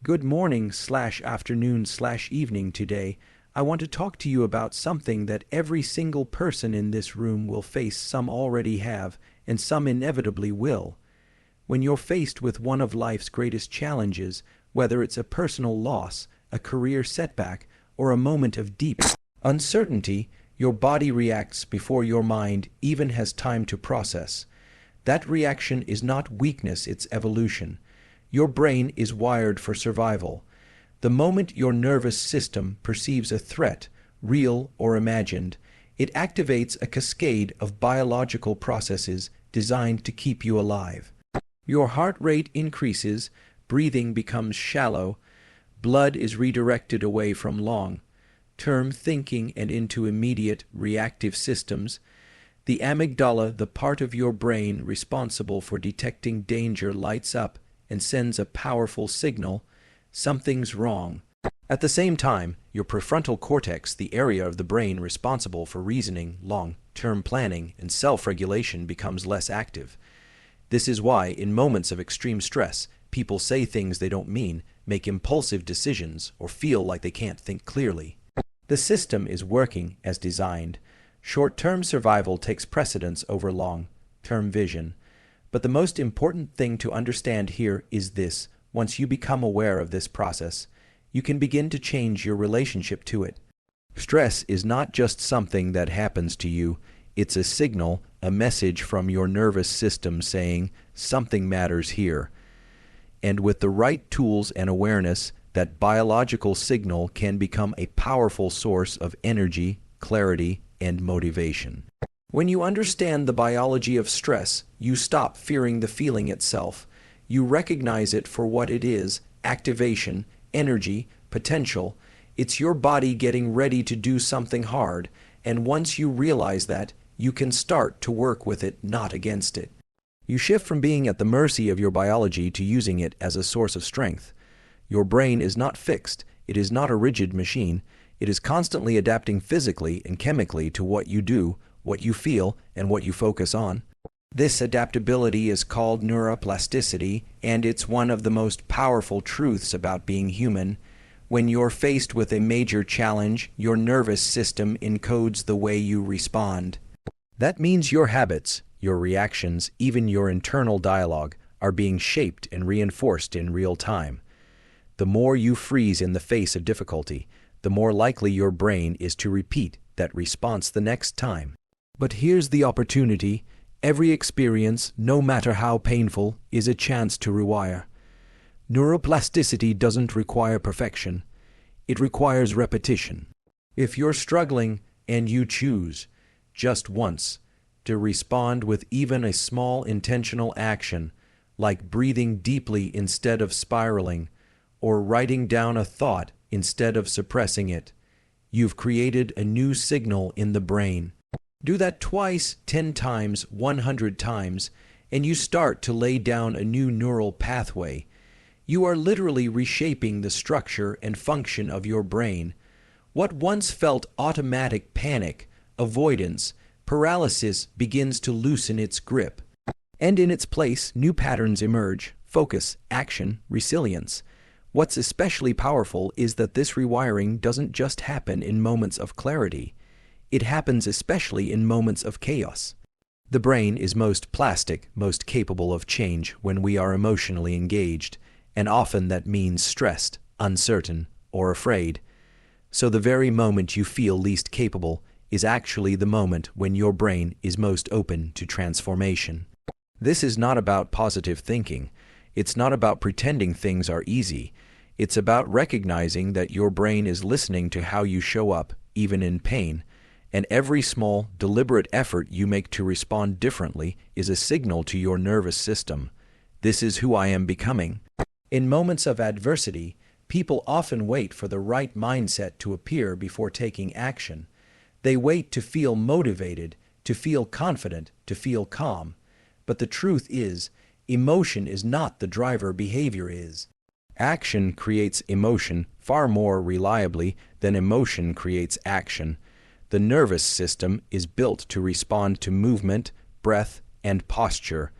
Good morning/afternoon/evening today. I want to talk to you about something that every single person in this room will face, some already have, and some inevitably will. When you're faced with one of life's greatest challenges, whether it's a personal loss, a career setback, or a moment of deep uncertainty, your body reacts before your mind even has time to process. That reaction is not weakness, it's evolution. Your brain is wired for survival. The moment your nervous system perceives a threat, real or imagined, it activates a cascade of biological processes designed to keep you alive. Your heart rate increases, breathing becomes shallow, blood is redirected away from long-term thinking and into immediate reactive systems. The amygdala, the part of your brain responsible for detecting danger, lights up and sends a powerful signal: something's wrong. At the same time, your prefrontal cortex, the area of the brain responsible for reasoning, long-term planning, and self-regulation, becomes less active. This is why, in moments of extreme stress, people say things they don't mean, make impulsive decisions, or feel like they can't think clearly. The system is working as designed. Short-term survival takes precedence over long-term vision. But the most important thing to understand here is this: once you become aware of this process, you can begin to change your relationship to it. Stress is not just something that happens to you, it's a signal, a message from your nervous system saying something matters here. And with the right tools and awareness, that biological signal can become a powerful source of energy, clarity, and motivation. When you understand the biology of stress, you stop fearing the feeling itself. You recognize it for what it is: activation, energy, potential. It's your body getting ready to do something hard, and once you realize that, you can start to work with it, not against it. You shift from being at the mercy of your biology to using it as a source of strength. Your brain is not fixed. It is not a rigid machine. It is constantly adapting physically and chemically to what you do, what you feel, and what you focus on. This adaptability is called neuroplasticity, and it's one of the most powerful truths about being human. When you're faced with a major challenge, your nervous system encodes the way you respond. That means your habits, your reactions, even your internal dialogue, are being shaped and reinforced in real time. The more you freeze in the face of difficulty, the more likely your brain is to repeat that response the next time. But here's the opportunity. Every experience, no matter how painful, is a chance to rewire. Neuroplasticity doesn't require perfection. It requires repetition. If you're struggling and you choose, just once, to respond with even a small intentional action, like breathing deeply instead of spiraling, or writing down a thought instead of suppressing it, you've created a new signal in the brain. Do that twice, 10 times, 100 times, and you start to lay down a new neural pathway. You are literally reshaping the structure and function of your brain. What once felt automatic panic, avoidance, paralysis begins to loosen its grip. And in its place, new patterns emerge: focus, action, resilience. What's especially powerful is that this rewiring doesn't just happen in moments of clarity. It happens especially in moments of chaos. The brain is most plastic, most capable of change when we are emotionally engaged, and often that means stressed, uncertain, or afraid. So the very moment you feel least capable is actually the moment when your brain is most open to transformation. This is not about positive thinking. It's not about pretending things are easy. It's about recognizing that your brain is listening to how you show up, even in pain. And every small, deliberate effort you make to respond differently is a signal to your nervous system: this is who I am becoming. In moments of adversity, people often wait for the right mindset to appear before taking action. They wait to feel motivated, to feel confident, to feel calm. But the truth is, emotion is not the driver, behavior is. Action creates emotion far more reliably than emotion creates action. The nervous system is built to respond to movement, breath, and posture.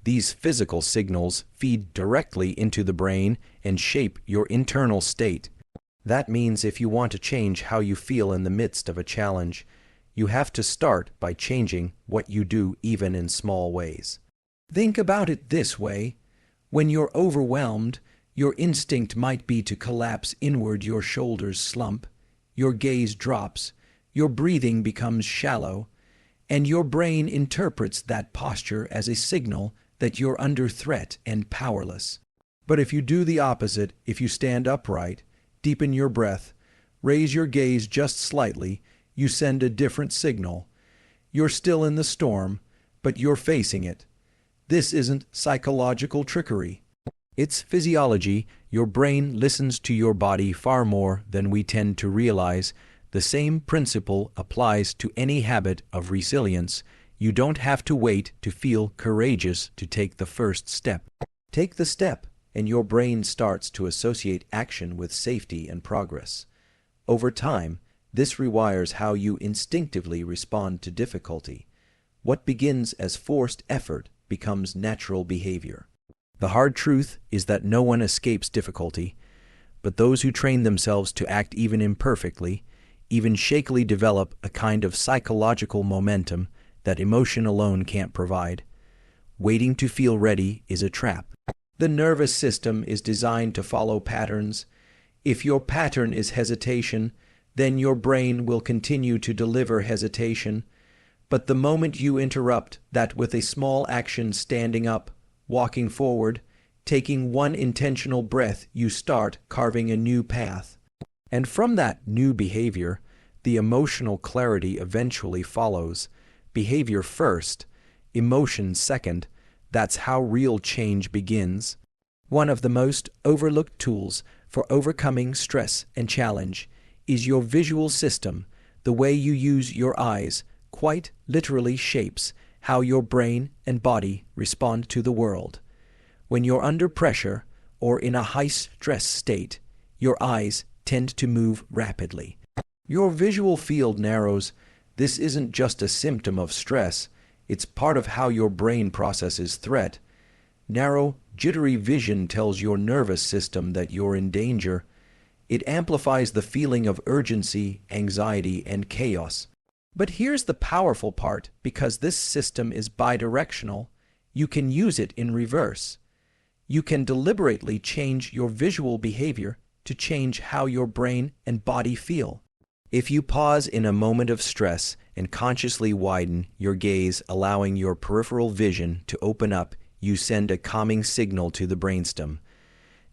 These physical signals feed directly into the brain and shape your internal state. That means if you want to change how you feel in the midst of a challenge, you have to start by changing what you do even in small ways. Think about it this way. When you're overwhelmed, your instinct might be to collapse inward, your shoulders slump, your gaze drops, your breathing becomes shallow, and your brain interprets that posture as a signal that you're under threat and powerless. But if you do the opposite, if you stand upright, deepen your breath, raise your gaze just slightly, you send a different signal. You're still in the storm, but you're facing it. This isn't psychological trickery. It's physiology. Your brain listens to your body far more than we tend to realize. The same principle applies to any habit of resilience. You don't have to wait to feel courageous to take the first step. Take the step, and your brain starts to associate action with safety and progress. Over time, this rewires how you instinctively respond to difficulty. What begins as forced effort becomes natural behavior. The hard truth is that no one escapes difficulty, but those who train themselves to act even imperfectly, even shakily, develop a kind of psychological momentum that emotion alone can't provide. Waiting to feel ready is a trap. The nervous system is designed to follow patterns. If your pattern is hesitation, then your brain will continue to deliver hesitation. But the moment you interrupt that with a small action, standing up, walking forward, taking one intentional breath, you start carving a new path. And from that new behavior, the emotional clarity eventually follows. Behavior first, emotion second. That's how real change begins. One of the most overlooked tools for overcoming stress and challenge is your visual system. The way you use your eyes quite literally shapes how your brain and body respond to the world. When you're under pressure or in a high-stress state, your eyes tend to move rapidly. Your visual field narrows. This isn't just a symptom of stress, it's part of how your brain processes threat. Narrow, jittery vision tells your nervous system that you're in danger. It amplifies the feeling of urgency, anxiety, and chaos. But here's the powerful part. Because this system is bidirectional, you can use it in reverse. You can deliberately change your visual behavior to change how your brain and body feel. If you pause in a moment of stress and consciously widen your gaze, allowing your peripheral vision to open up, you send a calming signal to the brainstem.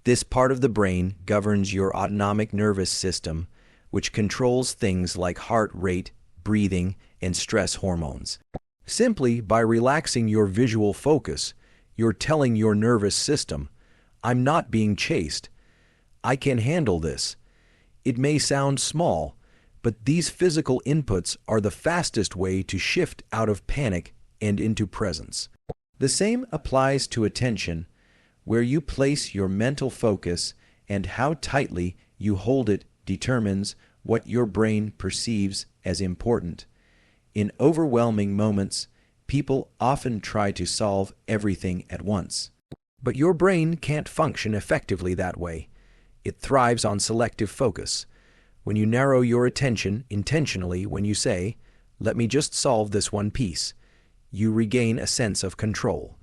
This part of the brain governs your autonomic nervous system, which controls things like heart rate, breathing, and stress hormones. Simply by relaxing your visual focus, you're telling your nervous system, I'm not being chased. I can handle this. It may sound small, but these physical inputs are the fastest way to shift out of panic and into presence. The same applies to attention. Where you place your mental focus and how tightly you hold it determines what your brain perceives as important. In overwhelming moments, people often try to solve everything at once. But your brain can't function effectively that way. It thrives on selective focus. When you narrow your attention intentionally, when you say, let me just solve this one piece, you regain a sense of control.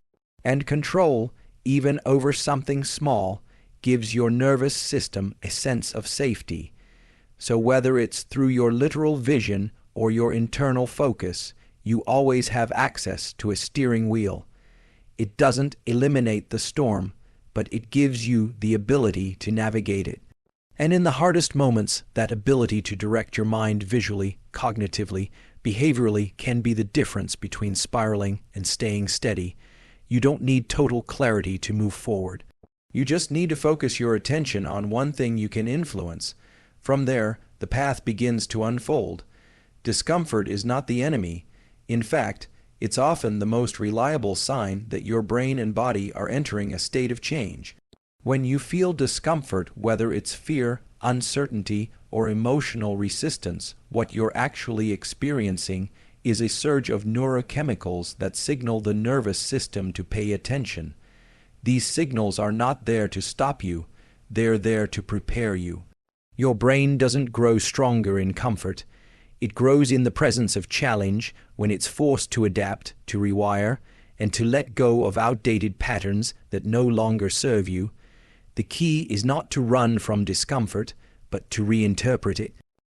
And control, even over something small, gives your nervous system a sense of safety. So whether it's through your literal vision or your internal focus, you always have access to a steering wheel. It doesn't eliminate the storm, but it gives you the ability to navigate it. And in the hardest moments, that ability to direct your mind visually, cognitively, behaviorally can be the difference between spiraling and staying steady. You don't need total clarity to move forward. You just need to focus your attention on one thing you can influence. From there, the path begins to unfold. Discomfort is not the enemy. In fact, it's often the most reliable sign that your brain and body are entering a state of change. When you feel discomfort, whether it's fear, uncertainty, or emotional resistance, what you're actually experiencing is a surge of neurochemicals that signal the nervous system to pay attention. These signals are not there to stop you, they're there to prepare you. Your brain doesn't grow stronger in comfort. It grows in the presence of challenge when it's forced to adapt, to rewire, and to let go of outdated patterns that no longer serve you. The key is not to run from discomfort, but to reinterpret it.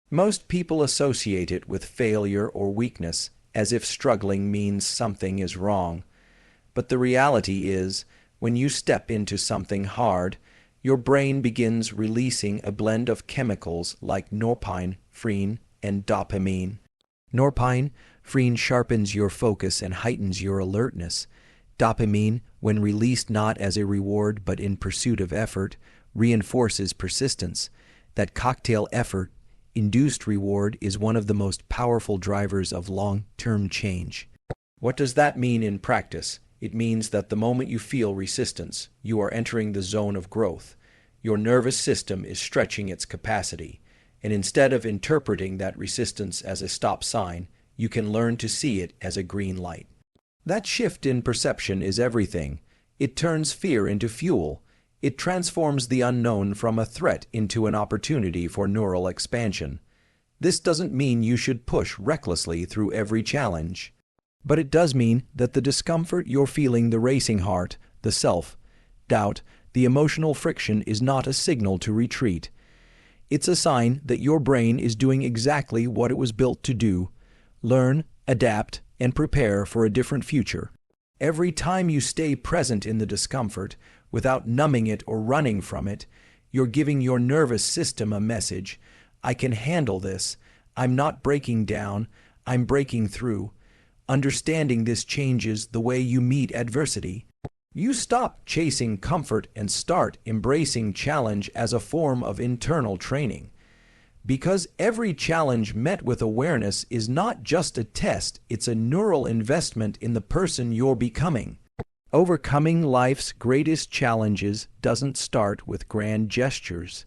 Most people associate it with failure or weakness, as if struggling means something is wrong. But the reality is, when you step into something hard, your brain begins releasing a blend of chemicals like norepinephrine and dopamine. Norepinephrine sharpens your focus and heightens your alertness. Dopamine, when released not as a reward but in pursuit of effort, reinforces persistence. That cocktail effort-induced reward is one of the most powerful drivers of long-term change. What does that mean in practice? It means that the moment you feel resistance, you are entering the zone of growth. Your nervous system is stretching its capacity, and instead of interpreting that resistance as a stop sign, you can learn to see it as a green light. That shift in perception is everything. It turns fear into fuel. It transforms the unknown from a threat into an opportunity for neural expansion. This doesn't mean you should push recklessly through every challenge. But it does mean that the discomfort you're feeling, the racing heart, the self-doubt, the emotional friction is not a signal to retreat. It's a sign that your brain is doing exactly what it was built to do: learn, adapt, and prepare for a different future. Every time you stay present in the discomfort, without numbing it or running from it, you're giving your nervous system a message: I can handle this. I'm not breaking down. I'm breaking through. Understanding this changes the way you meet adversity. You stop chasing comfort and start embracing challenge as a form of internal training. Because every challenge met with awareness is not just a test, it's a neural investment in the person you're becoming. Overcoming life's greatest challenges doesn't start with grand gestures.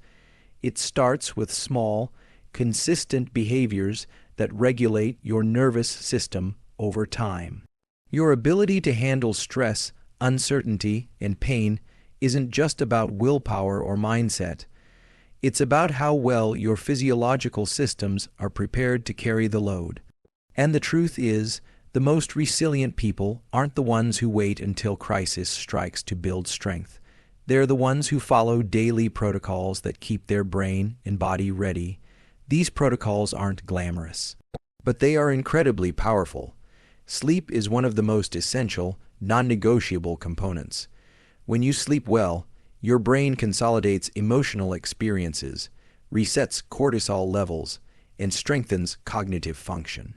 It starts with small, consistent behaviors that regulate your nervous system over time. Your ability to handle stress, uncertainty, and pain isn't just about willpower or mindset. It's about how well your physiological systems are prepared to carry the load. And the truth is, the most resilient people aren't the ones who wait until crisis strikes to build strength. They're the ones who follow daily protocols that keep their brain and body ready. These protocols aren't glamorous, but they are incredibly powerful. Sleep is one of the most essential, non-negotiable components. When you sleep well, your brain consolidates emotional experiences, resets cortisol levels, and strengthens cognitive function.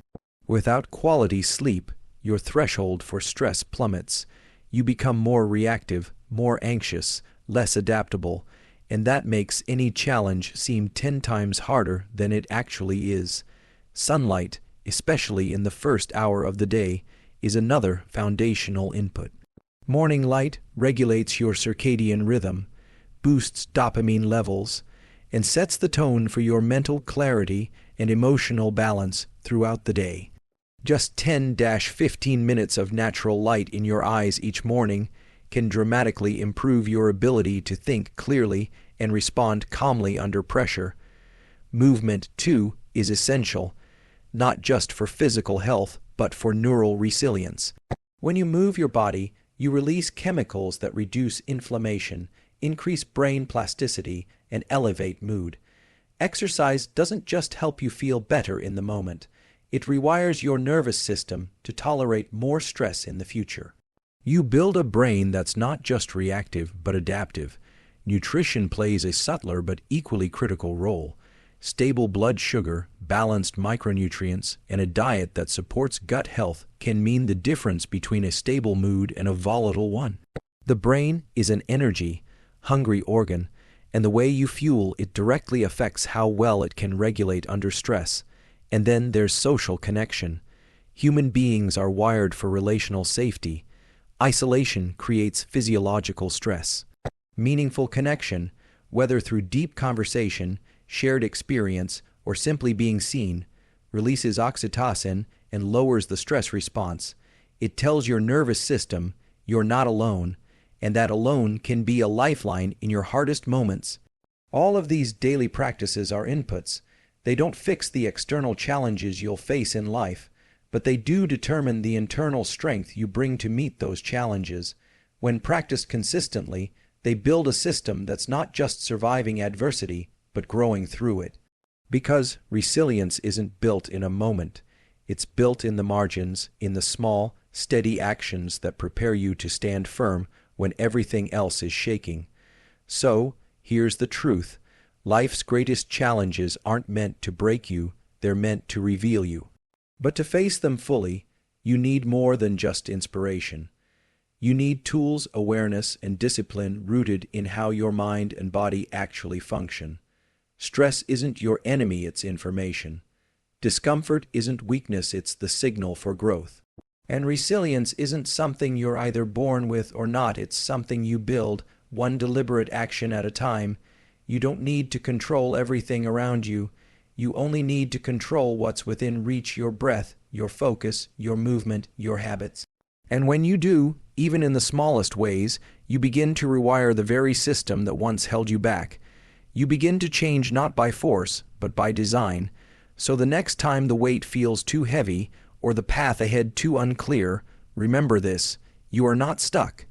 Without quality sleep, your threshold for stress plummets. You become more reactive, more anxious, less adaptable, and that makes any challenge seem 10 times harder than it actually is. Sunlight, especially in the first hour of the day, is another foundational input. Morning light regulates your circadian rhythm, boosts dopamine levels, and sets the tone for your mental clarity and emotional balance throughout the day. Just 10-15 minutes of natural light in your eyes each morning can dramatically improve your ability to think clearly and respond calmly under pressure. Movement, too, is essential, not just for physical health, but for neural resilience. When you move your body, you release chemicals that reduce inflammation, increase brain plasticity, and elevate mood. Exercise doesn't just help you feel better in the moment. It rewires your nervous system to tolerate more stress in the future. You build a brain that's not just reactive, but adaptive. Nutrition plays a subtler but equally critical role. Stable blood sugar, balanced micronutrients, and a diet that supports gut health can mean the difference between a stable mood and a volatile one. The brain is an energy, hungry organ, and the way you fuel it directly affects how well it can regulate under stress. And then there's social connection. Human beings are wired for relational safety. Isolation creates physiological stress. Meaningful connection, whether through deep conversation, shared experience, or simply being seen, releases oxytocin and lowers the stress response. It tells your nervous system you're not alone, and that alone can be a lifeline in your hardest moments. All of these daily practices are inputs. They don't fix the external challenges you'll face in life, but they do determine the internal strength you bring to meet those challenges. When practiced consistently, they build a system that's not just surviving adversity, but growing through it. Because resilience isn't built in a moment. It's built in the margins, in the small, steady actions that prepare you to stand firm when everything else is shaking. So, here's the truth. Life's greatest challenges aren't meant to break you, they're meant to reveal you. But to face them fully, you need more than just inspiration. You need tools, awareness, and discipline rooted in how your mind and body actually function. Stress isn't your enemy, it's information. Discomfort isn't weakness, it's the signal for growth. And resilience isn't something you're either born with or not, it's something you build, one deliberate action at a time. You don't need to control everything around you. You only need to control what's within reach: your breath, your focus, your movement, your habits. And when you do, even in the smallest ways, you begin to rewire the very system that once held you back. You begin to change not by force, but by design. So the next time the weight feels too heavy or the path ahead too unclear, remember this: you are not stuck.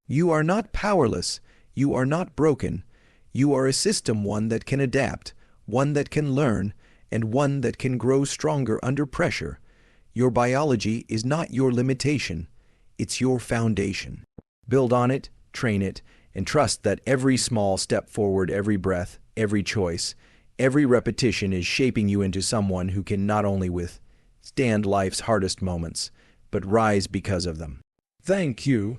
You are not powerless. You are not broken. You are a system, one that can adapt, one that can learn, and one that can grow stronger under pressure. Your biology is not your limitation. It's your foundation. Build on it, train it, and trust that every small step forward, every breath, every choice, every repetition is shaping you into someone who can not only withstand life's hardest moments, but rise because of them. Thank you